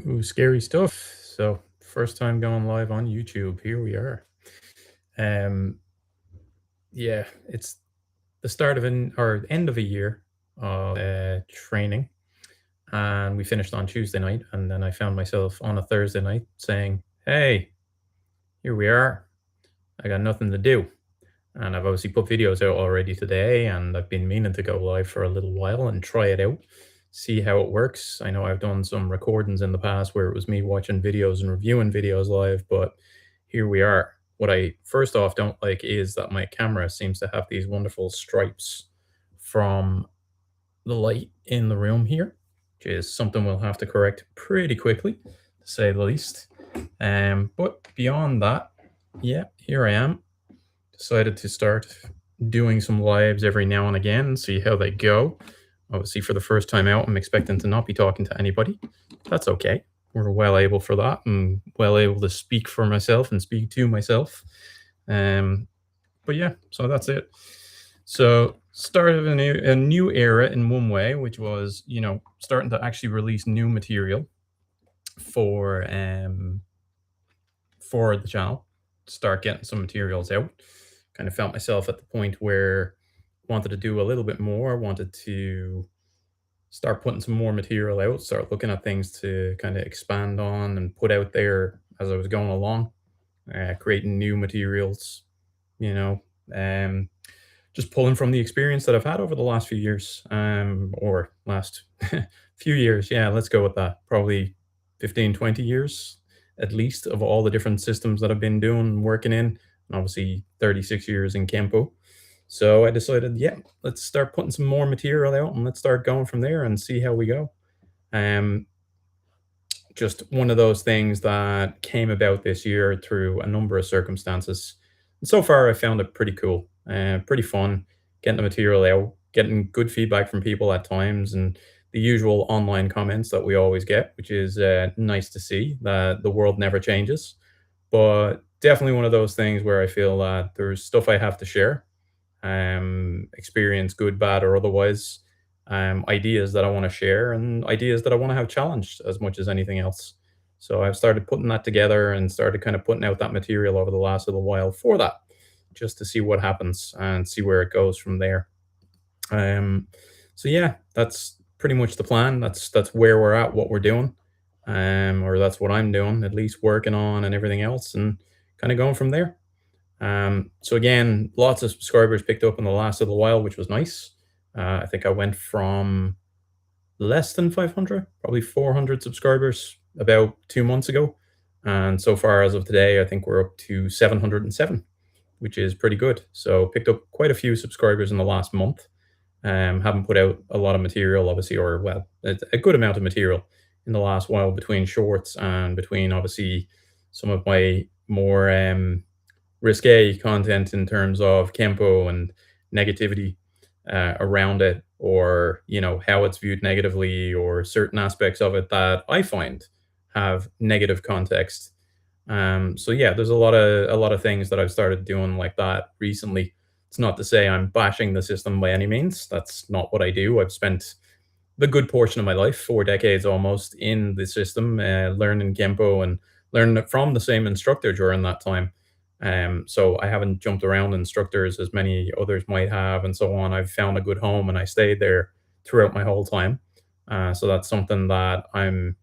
Ooh, scary stuff. So, first time going live on YouTube. Here we are. Um, yeah, it's the start of an or end of a year of training, and we finished on Tuesday night, and then I found myself on a Thursday night saying, "Hey, here we are. I got nothing to do." And I've obviously put videos out already today, and I've been meaning to go live for a little while and try it out, see how it works. I know I've done some recordings in the past where it was me watching videos and reviewing videos live, but here we are. What I first off don't like is that my camera seems to have these wonderful stripes from the light in the room here, which is something we'll have to correct pretty quickly, to say the least. But beyond that, yeah, here I am. Decided to start doing some lives every now and again and see how they go. Obviously, for the first time out, I'm expecting to not be talking to anybody. That's okay. We're well able for that and well able to speak for myself and speak to myself. Um, but yeah, so that's it. So start of a new era in one way, which was starting to actually release new material for for the channel. Start getting some materials out. Kind of felt myself at the point where wanted to do a little bit more, wanted to start putting some more material out, start looking at things to kind of expand on and put out there as I was going along, creating new materials, you know, um, just pulling from the experience that I've had over the last few years, or last few years. Yeah, let's go with that. Probably 15, 20 years at least of all the different systems that I've been doing, working in, and obviously 36 years in Kenpo. So I decided, yeah, let's start putting some more material out and let's start going from there and see how we go. Um, just one of those things that came about this year through a number of circumstances. And so far, I found it pretty cool, pretty fun, getting the material out, getting good feedback from people at times, and the usual online comments that we always get, which is nice to see that the world never changes. But definitely one of those things where I feel that there's stuff I have to share, experience, good, bad, or otherwise, ideas that I want to share and ideas that I want to have challenged as much as anything else. So I've started putting that together and started kind of putting out that material over the last little while for that, just to see what happens and see where it goes from there. Um, so yeah, that's pretty much the plan. That's where we're at, what we're doing, or that's what I'm doing, at least working on and everything else, and kind of going from there. So again, lots of subscribers picked up in the last little while, which was nice. I think I went from less than 500, probably 400 subscribers about 2 months ago. And so far, as of today, I think we're up to 707, which is pretty good. So picked up quite a few subscribers in the last month. Haven't put out a lot of material, obviously, or well, a good amount of material in the last while between shorts and between obviously some of my more risque content in terms of Kenpo and negativity around it, or how it's viewed negatively, or certain aspects of it that I find have negative context. So yeah, there's a lot of things that I've started doing like that recently. It's not to say I'm bashing the system by any means. That's not what I do. I've spent the good portion of my life, 4 decades almost, in the system, learning Kenpo and learning it from the same instructor during that time. So I haven't jumped around instructors as many others might have, and so on. I've found a good home, and I stayed there throughout my whole time. So that's something that I'm,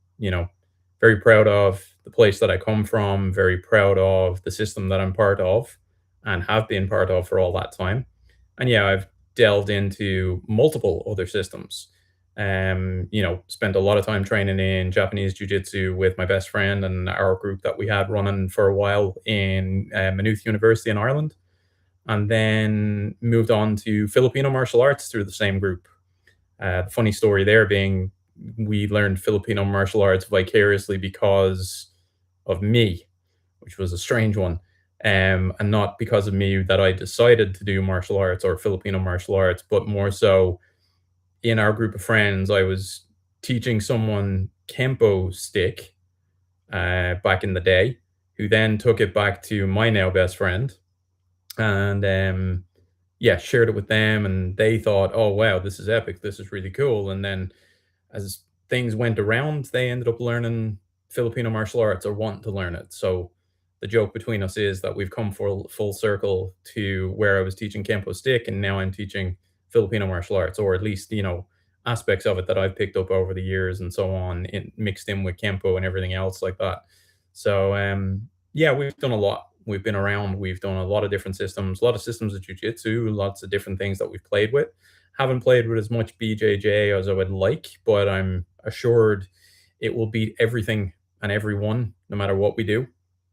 very proud of. The place that I come from, very proud of the system that I'm part of, and have been part of for all that time. And yeah, I've delved into multiple other systems. Spent a lot of time training in Japanese jiu-jitsu with my best friend and our group that we had running for a while in Maynooth University in Ireland, and then moved on to Filipino martial arts through the same group. The funny story there being we learned Filipino martial arts vicariously because of me, which was a strange one. And not because of me that I decided to do martial arts or Filipino martial arts, but more so in our group of friends, I was teaching someone Kempo stick back in the day, who then took it back to my now best friend, and yeah, shared it with them, and they thought, "Oh wow, this is epic! This is really cool." And then, as things went around, they ended up learning Filipino martial arts or wanting to learn it. So the joke between us is that we've come full circle to where I was teaching Kenpo stick, and now I'm teaching Filipino martial arts, or at least aspects of it that I've picked up over the years and so on, mixed in with Kenpo and everything else like that. So yeah, we've done a lot. We've been around. We've done a lot of different systems, a lot of systems of jujitsu, lots of different things that we've played with. Haven't played with as much BJJ as I would like, but I'm assured it will beat everything and everyone, no matter what we do.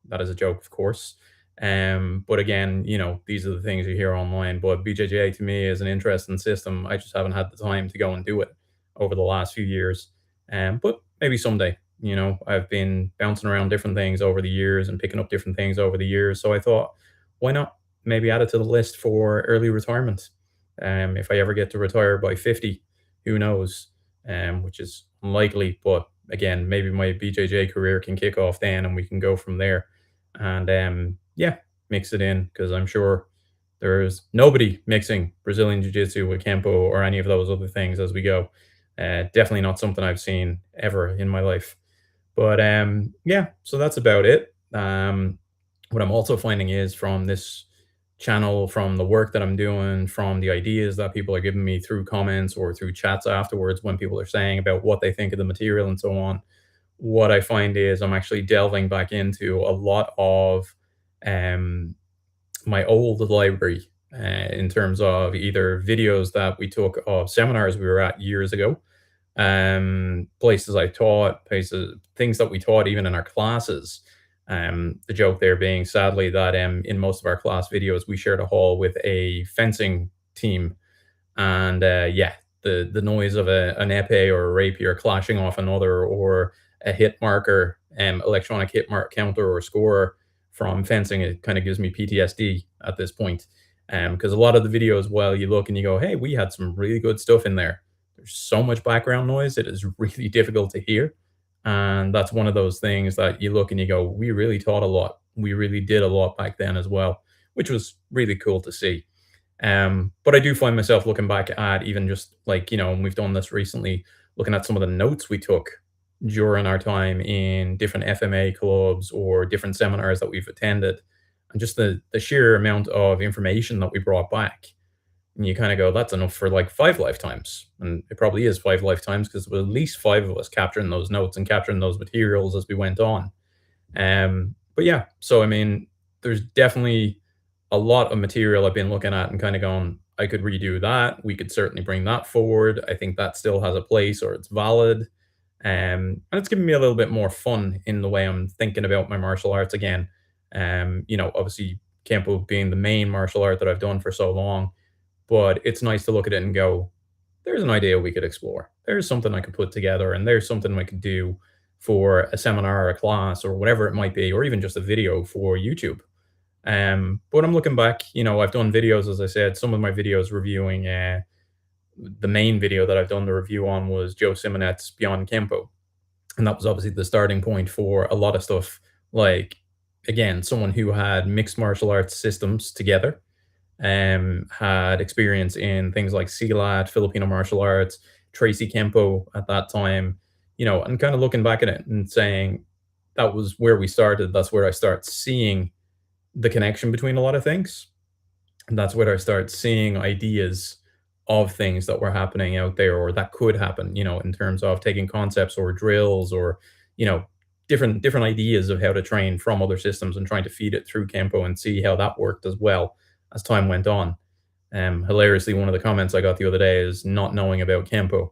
That is a joke, of course. But again, these are the things you hear online. But BJJ to me is an interesting system. I just haven't had the time to go and do it over the last few years. But maybe someday. I've been bouncing around different things over the years and picking up different things over the years. So I thought, why not maybe add it to the list for early retirement? If I ever get to retire by 50, who knows? Which is unlikely, but again, maybe my BJJ career can kick off then and we can go from there. And yeah, mix it in because I'm sure there's nobody mixing Brazilian Jiu Jitsu with Kempo or any of those other things as we go. Definitely not something I've seen ever in my life. But yeah, so that's about it. What I'm also finding is from this channel, from the work that I'm doing, from the ideas that people are giving me through comments or through chats afterwards when people are saying about what they think of the material and so on, what I find is I'm actually delving back into a lot of um, my old library in terms of either videos that we took of seminars we were at years ago, places I taught, places, things that we taught even in our classes. The joke there being, sadly, that in most of our class videos, we shared a hall with a fencing team, and yeah, the noise of an epee or a rapier clashing off another, or a hit marker, electronic hit mark counter or score from fencing, it kind of gives me PTSD at this point. Because a lot of the videos, well, you look and you go, hey, we had some really good stuff in there. There's so much background noise, it is really difficult to hear. And that's one of those things that you look and you go, we really taught a lot. We really did a lot back then as well, which was really cool to see. But I do find myself looking back at even just like, and we've done this recently, looking at some of the notes we took during our time in different FMA clubs or different seminars that we've attended, and just the sheer amount of information that we brought back. And you kind of go, that's enough for like 5 lifetimes. And it probably is 5 lifetimes because there were at least five of us capturing those notes and capturing those materials as we went on. But yeah, so I mean, there's definitely a lot of material I've been looking at and kind of going, I could redo that. We could certainly bring that forward. I think that still has a place or it's valid. And it's giving me a little bit more fun in the way I'm thinking about my martial arts again. Obviously, Kempo being the main martial art that I've done for so long, but it's nice to look at it and go, there's an idea we could explore. There's something I could put together, and there's something I could do for a seminar or a class or whatever it might be, or even just a video for YouTube. But I'm looking back, I've done videos, as I said, some of my videos reviewing the main video that I've done the review on was Joe Simonette's Beyond Kempo. And that was obviously the starting point for a lot of stuff. Like, again, someone who had mixed martial arts systems together, had experience in things like Silat, Filipino martial arts, Tracy Kempo at that time, and kind of looking back at it and saying, that was where we started. That's where I start seeing the connection between a lot of things. And that's where I start seeing ideas of things that were happening out there or that could happen, in terms of taking concepts or drills or, you know, different ideas of how to train from other systems and trying to feed it through Kempo and see how that worked as well as time went on. Hilariously, one of the comments I got the other day is not knowing about Kempo.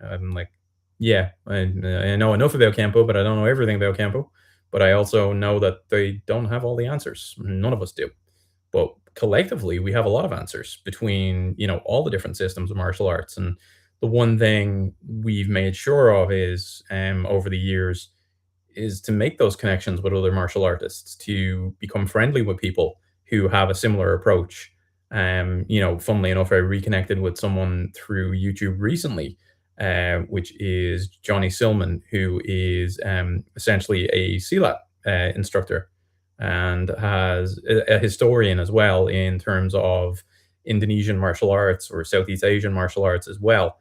I'm like, yeah, I know enough about Kempo, but I don't know everything about Kempo. But I also know that they don't have all the answers. None of us do. But collectively, we have a lot of answers between, all the different systems of martial arts. And the one thing we've made sure of is, over the years, is to make those connections with other martial artists, to become friendly with people who have a similar approach. Funnily enough, I reconnected with someone through YouTube recently, which is Johnny Silman, who is essentially a Silat instructor and has a historian as well in terms of Indonesian martial arts or Southeast Asian martial arts as well.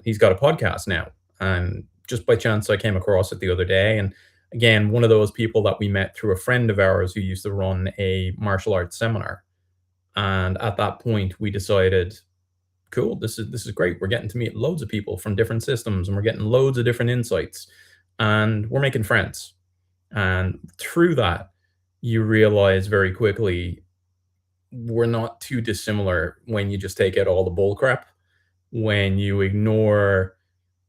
He's got a podcast now, and just by chance I came across it the other day, and Again, one of those people that we met through a friend of ours who used to run a martial arts seminar. And at that point, we decided, cool, this is great. We're getting to meet loads of people from different systems, and we're getting loads of different insights, and we're making friends. And through that, you realize very quickly we're not too dissimilar when you just take out all the bull crap, when you ignore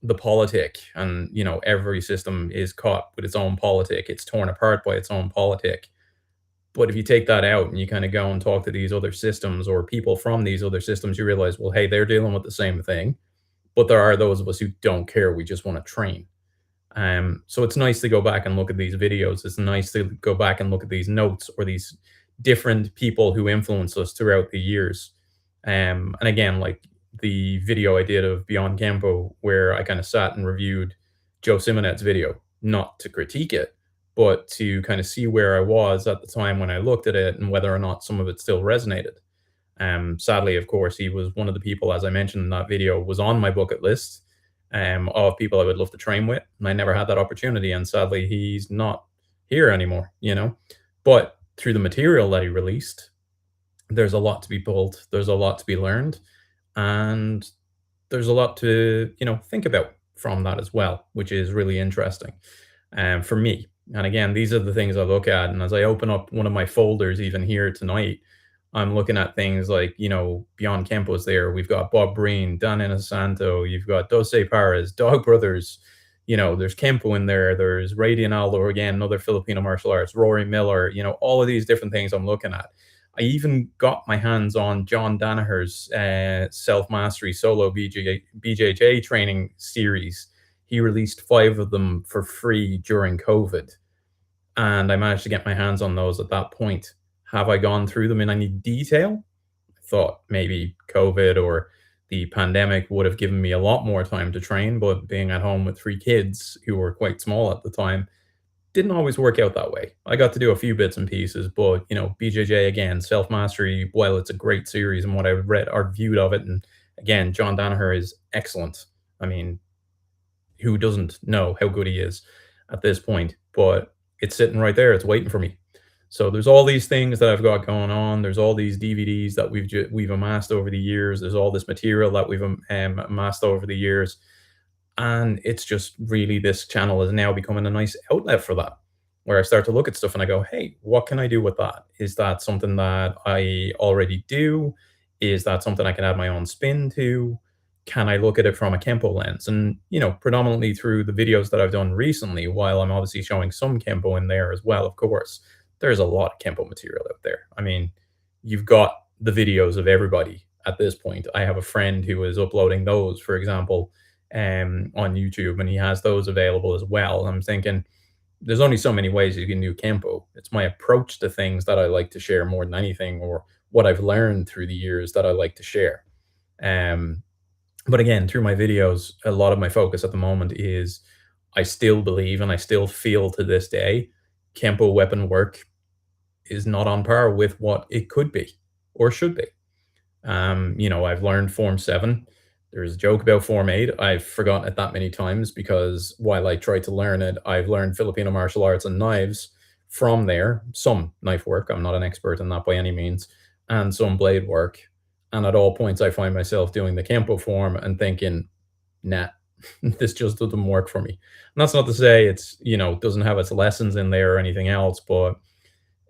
the politic, and every system is caught with its own politic, it's torn apart by its own politic. But if you take that out and you kind of go and talk to these other systems or people from these other systems, you realize, well, hey, they're dealing with the same thing, but there are those of us who don't care, we just want to train. So it's nice to go back and look at these videos. It's nice to go back and look at these notes or these different people who influenced us throughout the years. And again, like the video I did of Beyond Campo, where I kind of sat and reviewed Joe Simonet's video, not to critique it, but to kind of see where I was at the time when I looked at it and whether or not some of it still resonated. Sadly, of course, he was one of the people, as I mentioned in that video, was on my bucket list of people I would love to train with, and I never had that opportunity. And sadly, he's not here anymore. But through the material that he released, there's a lot to be pulled. There's a lot to be learned, and there's a lot to think about from that as well, which is really interesting for me. And again, these are the things I look at. And as I open up one of my folders, even here tonight, I'm looking at things like, Beyond Campos there. We've got Bob Breen, Dan Inosanto, you've got Dose Paras, Dog Brothers, there's Kenpo in there, there's Ray Dianaldo, again, another Filipino martial arts, Rory Miller, all of these different things I'm looking at. I even got my hands on John Danaher's Self Mastery Solo BJJ training series. He released 5 of them for free during COVID, and I managed to get my hands on those at that point. Have I gone through them in any detail? I thought maybe COVID or the pandemic would have given me a lot more time to train, but being at home with 3 kids who were quite small at the time didn't always work out that way. I got to do a few bits and pieces, but BJJ again, Self Mastery, while it's a great series and what I've read or viewed of it, and again, John Danaher is excellent. I mean, who doesn't know how good he is at this point? But it's sitting right there, it's waiting for me. So there's all these things that I've got going on. There's all these DVDs that we've amassed over the years. There's all this material that we've amassed over the years, and it's just really, this channel is now becoming a nice outlet for that, where I start to look at stuff and I go, hey, what can I do with that? Is that something that I already do? Is that something I can add my own spin to? Can I look at it from a Kenpo lens? And, predominantly through the videos that I've done recently, while I'm obviously showing some Kenpo in there as well, of course, there's a lot of Kenpo material out there. I mean, you've got the videos of everybody at this point. I have a friend who is uploading those, for example, on YouTube, and he has those available as well. I'm thinking, there's only so many ways you can do Kenpo. It's my approach to things that I like to share more than anything, or what I've learned through the years that I like to share. But again, through my videos, a lot of my focus at the moment is, I still believe and I still feel to this day, Kenpo weapon work is not on par with what it could be or should be. I've learned Form 7. There's a joke about Form 8. I've forgotten it that many times because while I tried to learn it, I've learned Filipino martial arts and knives from there. Some knife work. I'm not an expert in that by any means. And some blade work. And at all points, I find myself doing the Kenpo form and thinking, nah, this just doesn't work for me. And that's not to say it's, doesn't have its lessons in there or anything else. But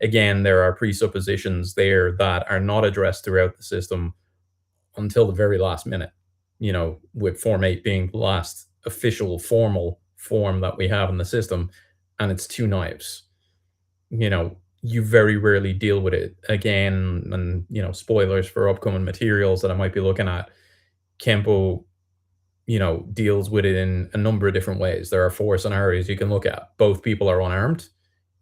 again, there are presuppositions there that are not addressed throughout the system until the very last minute, with Form 8 being the last official formal form that we have in the system, and it's 2 knives. You very rarely deal with it again. And, spoilers for upcoming materials that I might be looking at, Kenpo, deals with it in a number of different ways. There are 4 scenarios you can look at. Both people are unarmed.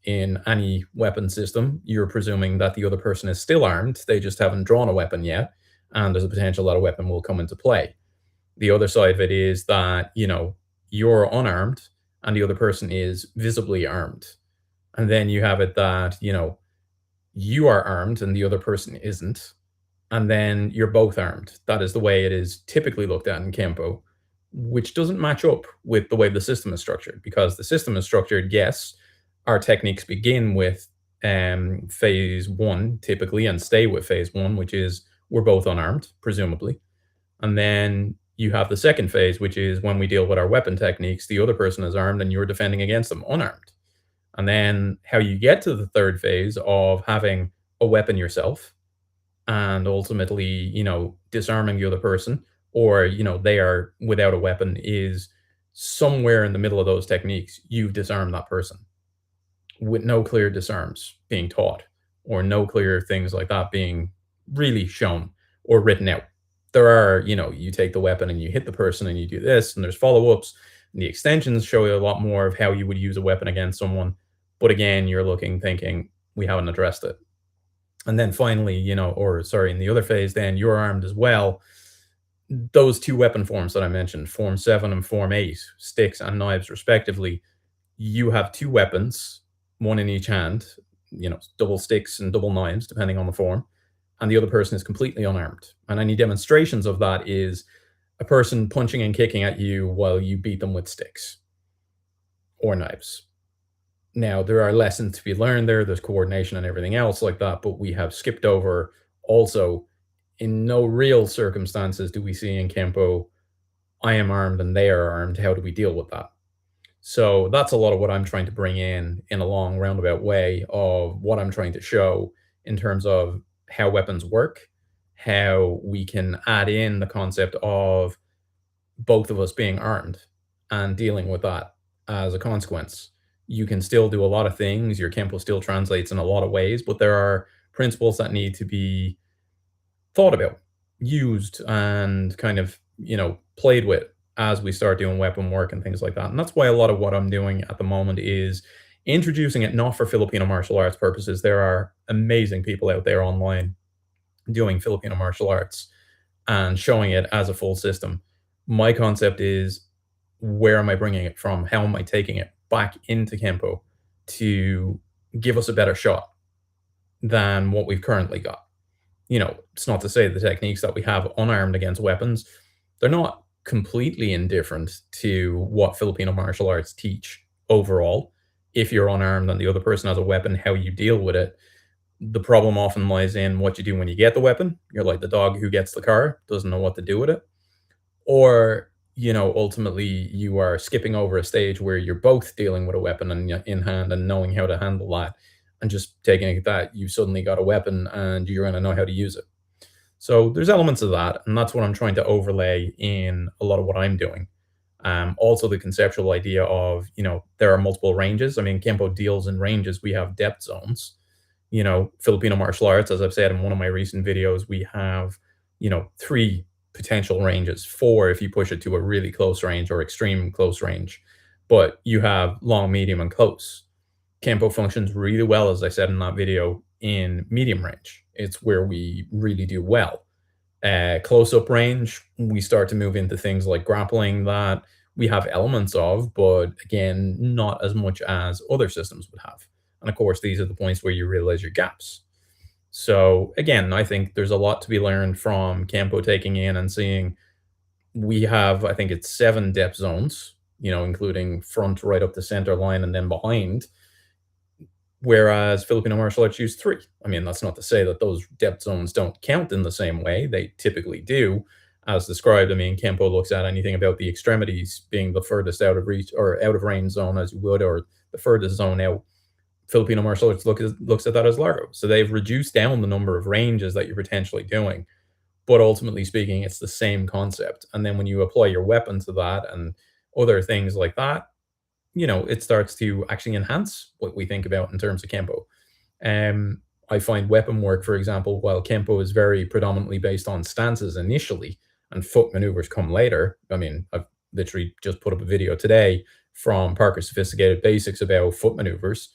In any weapon system, you're presuming that the other person is still armed. They just haven't drawn a weapon yet, and there's a potential that a weapon will come into play. The other side of it is that, you're unarmed and the other person is visibly armed. And then you have it that, you are armed and the other person isn't. And then you're both armed. That is the way it is typically looked at in Kenpo. which doesn't match up with the way the system is structured. Because the system is structured, yes, our techniques begin with phase one typically and stay with phase one, which is we're both unarmed, presumably. And then you have the second phase, which is when we deal with our weapon techniques, the other person is armed and you're defending against them unarmed. And then how you get to the third phase of having a weapon yourself and ultimately, disarming the other person, or, they are without a weapon, is somewhere in the middle of those techniques, you've disarmed that person with no clear disarms being taught or no clear things like that being really shown or written out. There are, you take the weapon and you hit the person and you do this, and there's follow ups, and the extensions show you a lot more of how you would use a weapon against someone. But again, you're looking, thinking, we haven't addressed it. And then finally, or sorry, in the other phase, then you're armed as well. Those two weapon forms that I mentioned, Form 7 and Form 8, sticks and knives, respectively, you have two weapons, one in each hand, double sticks and double knives, depending on the form, and the other person is completely unarmed. And any demonstrations of that is a person punching and kicking at you while you beat them with sticks or knives. Now, there are lessons to be learned there. There's coordination and everything else like that, but we have skipped over also, in no real circumstances do we see in Kenpo, I am armed and they are armed. How do we deal with that? So that's a lot of what I'm trying to bring in a long roundabout way of what I'm trying to show in terms of how weapons work, how we can add in the concept of both of us being armed and dealing with that as a consequence. You can still do a lot of things. Your Kenpo still translates in a lot of ways, but there are principles that need to be thought about, used, and kind of, played with as we start doing weapon work and things like that. And that's why a lot of what I'm doing at the moment is introducing it not for Filipino martial arts purposes. There are amazing people out there online doing Filipino martial arts and showing it as a full system. My concept is, where am I bringing it from? How am I taking it back into Kenpo to give us a better shot than what we've currently got? It's not to say the techniques that we have unarmed against weapons, they're not completely indifferent to what Filipino martial arts teach overall. If you're unarmed and the other person has a weapon, how you deal with it. The problem often lies in what you do when you get the weapon. You're like the dog who gets the car, doesn't know what to do with it. Or, ultimately you are skipping over a stage where you're both dealing with a weapon in hand and knowing how to handle that, and just taking it that you suddenly got a weapon and you're going to know how to use it. So there's elements of that, and that's what I'm trying to overlay in a lot of what I'm doing. Also, the conceptual idea of, there are multiple ranges. I mean, Kenpo deals in ranges. We have depth zones. Filipino martial arts, as I've said in one of my recent videos, we have, three potential ranges, four if you push it to a really close range or extreme close range. But you have long, medium, and close. Kenpo functions really well, as I said in that video, in medium range. It's where we really do well. Close-up range, we start to move into things like grappling that we have elements of, but again, not as much as other systems would have. And of course, these are the points where you realize your gaps. So again, I think there's a lot to be learned from Kenpo taking in and seeing. We have, I think it's 7 depth zones, including front right up the center line and then behind. Whereas Filipino martial arts use 3. I mean, that's not to say that those depth zones don't count in the same way. They typically do. As described, I mean, Kenpo looks at anything about the extremities being the furthest out of reach or out of range zone, as you would, or the furthest zone out. Filipino martial arts looks at that as largo. So they've reduced down the number of ranges that you're potentially doing. But ultimately speaking, it's the same concept. And then when you apply your weapon to that and other things like that, it starts to actually enhance what we think about in terms of Kenpo. I find weapon work, for example, while Kenpo is very predominantly based on stances initially and foot maneuvers come later. I mean, I've literally just put up a video today from Parker's Sophisticated Basics about foot maneuvers.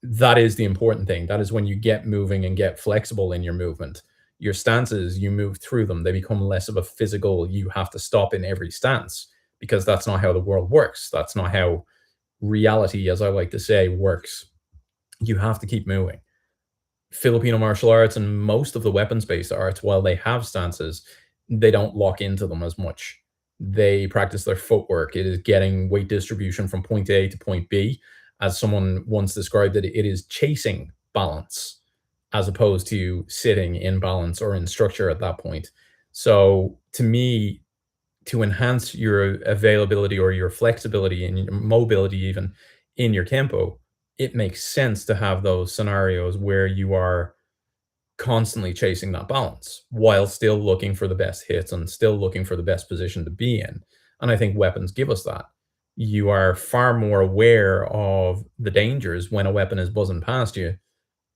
That is the important thing. That is when you get moving and get flexible in your movement. Your stances, you move through them. They become less of a physical, you have to stop in every stance, because that's not how the world works. That's not how reality, as I like to say, works. You have to keep moving. Filipino martial arts and most of the weapons-based arts, while they have stances, they don't lock into them as much. They practice their footwork. It is getting weight distribution from point A to point B. As someone once described it, it is chasing balance as opposed to sitting in balance or in structure at that point. So to me, to enhance your availability or your flexibility and your mobility even in your tempo, it makes sense to have those scenarios where you are constantly chasing that balance while still looking for the best hits and still looking for the best position to be in. And I think weapons give us that. You are far more aware of the dangers when a weapon is buzzing past you,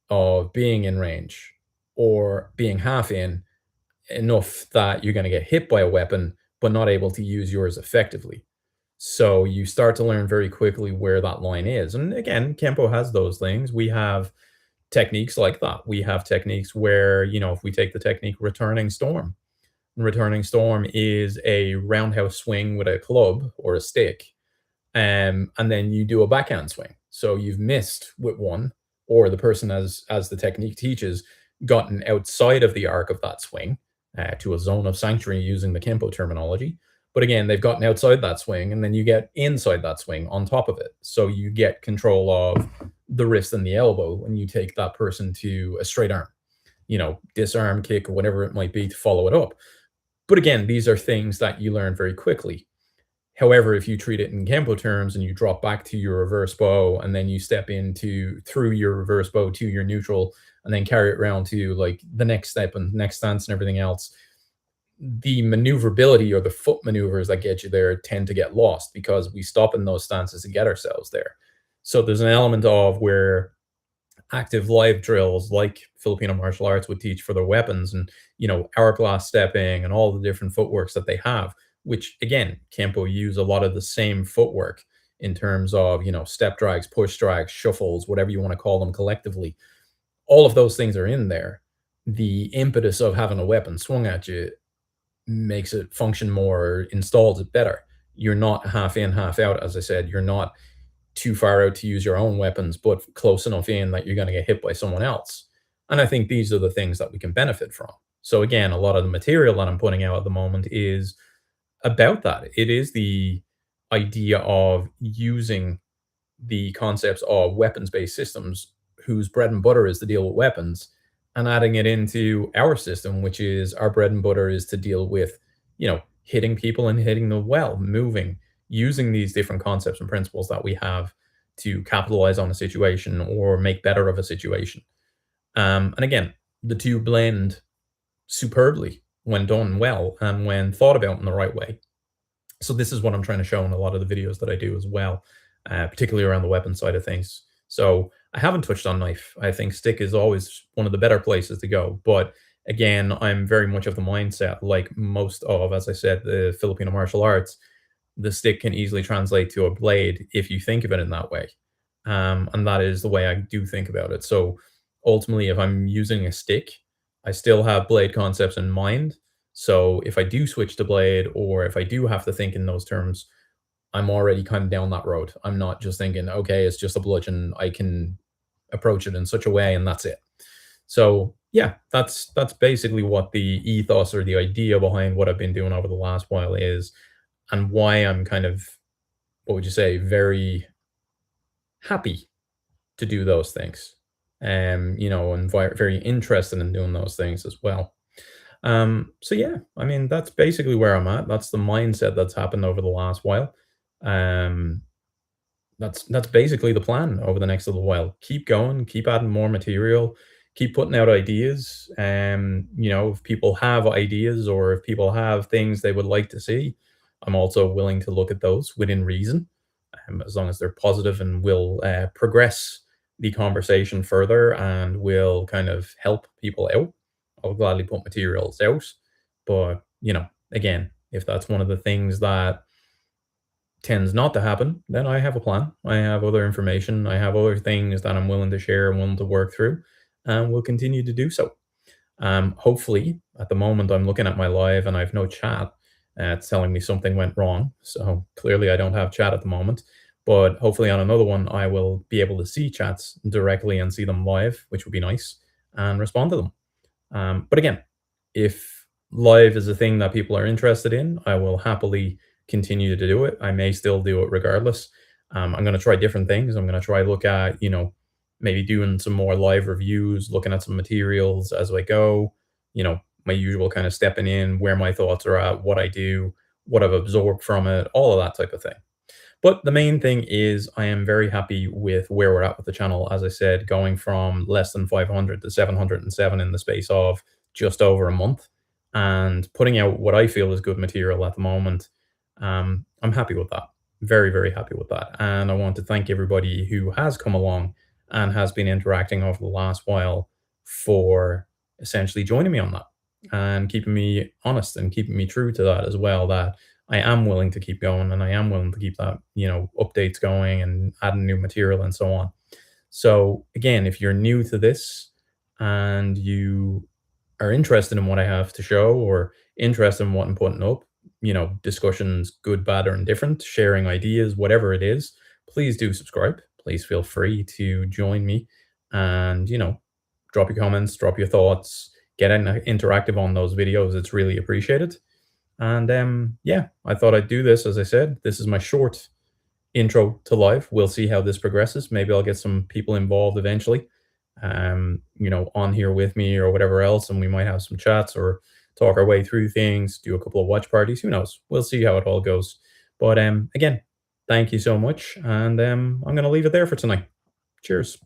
of being in range or being half in enough that you're going to get hit by a weapon, but not able to use yours effectively. So you start to learn very quickly where that line is. And again, Kempo has those things. We have techniques like that. We have techniques where, if we take the technique returning storm is a roundhouse swing with a club or a stick, and then you do a backhand swing. So you've missed with one, or the person, as the technique teaches, gotten outside of the arc of that swing to a zone of sanctuary using the Kempo terminology. But again, they've gotten outside that swing, and then you get inside that swing on top of it. So you get control of the wrist and the elbow when you take that person to a straight arm, disarm, kick, or whatever it might be to follow it up. But again, these are things that you learn very quickly. However, if you treat it in Kempo terms and you drop back to your reverse bow and then you step into through your reverse bow to your neutral and then carry it around to like the next step and next stance and everything else, the maneuverability or the foot maneuvers that get you there tend to get lost because we stop in those stances to get ourselves there. So there's an element of where active live drills like Filipino martial arts would teach for their weapons and, hourglass stepping and all the different footworks that they have, which again, Kempo use a lot of the same footwork in terms of, step drags, push drags, shuffles, whatever you want to call them collectively. All of those things are in there. The impetus of having a weapon swung at you makes it function more, installs it better. You're not half in, half out, as I said. You're not too far out to use your own weapons, but close enough in that you're going to get hit by someone else. And I think these are the things that we can benefit from. So again, a lot of the material that I'm putting out at the moment is about that. It is the idea of using the concepts of weapons-based systems whose bread and butter is to deal with weapons and adding it into our system, which is our bread and butter is to deal with, hitting people and hitting them well, moving, using these different concepts and principles that we have to capitalize on a situation or make better of a situation. And again, the two blend superbly when done well and when thought about in the right way. So this is what I'm trying to show in a lot of the videos that I do as well, particularly around the weapon side of things. So I haven't touched on knife. I think stick is always one of the better places to go. But again, I'm very much of the mindset, like most of, as I said, the Filipino martial arts, the stick can easily translate to a blade if you think of it in that way. And that is the way I do think about it. So ultimately, if I'm using a stick, I still have blade concepts in mind. So if I do switch to blade or if I do have to think in those terms, I'm already kind of down that road. I'm not just thinking, okay, it's just a bludgeon. I can approach it in such a way and that's it. So yeah, that's basically what the ethos or the idea behind what I've been doing over the last while is, and why I'm kind of, what would you say, very happy to do those things. And very interested in doing those things as well. So yeah, I mean, that's basically where I'm at. That's the mindset that's happened over the last while. Um, that's basically the plan over the next little while. Keep going, keep adding more material, keep putting out ideas. If people have ideas or if people have things they would like to see, I'm also willing to look at those within reason, as long as they're positive and will progress the conversation further and will kind of help people out. I'll gladly put materials out. But, again, if that's one of the things that tends not to happen, then I have a plan. I have other information. I have other things that I'm willing to share and willing to work through, and will continue to do so. Hopefully, at the moment, I'm looking at my live and I have no chat. It's telling me something went wrong. So clearly, I don't have chat at the moment. But hopefully, on another one, I will be able to see chats directly and see them live, which would be nice, and respond to them. But again, if live is a thing that people are interested in, I will happily continue to do it. I may still do it regardless. I'm going to try different things. I'm going to try look at, maybe doing some more live reviews, looking at some materials as I go, my usual kind of stepping in, where my thoughts are at, what I do, what I've absorbed from it, all of that type of thing. But the main thing is I am very happy with where we're at with the channel. As I said, going from less than 500 to 707 in the space of just over a month and putting out what I feel is good material at the moment. I'm happy with that. Very, very happy with that. And I want to thank everybody who has come along and has been interacting over the last while for essentially joining me on that and keeping me honest and keeping me true to that as well. That I am willing to keep going and I am willing to keep that, updates going and adding new material and so on. So again, if you're new to this and you are interested in what I have to show or interested in what I'm putting up, discussions, good, bad, or indifferent, sharing ideas, whatever it is, please do subscribe. Please feel free to join me and, drop your comments, drop your thoughts, get interactive on those videos. It's really appreciated. And yeah, I thought I'd do this. As I said, this is my short intro to life. We'll see how this progresses. Maybe I'll get some people involved eventually, on here with me or whatever else, and we might have some chats or talk our way through things, do a couple of watch parties. Who knows? We'll see how it all goes. But again, thank you so much, and I'm gonna leave it there for tonight. Cheers.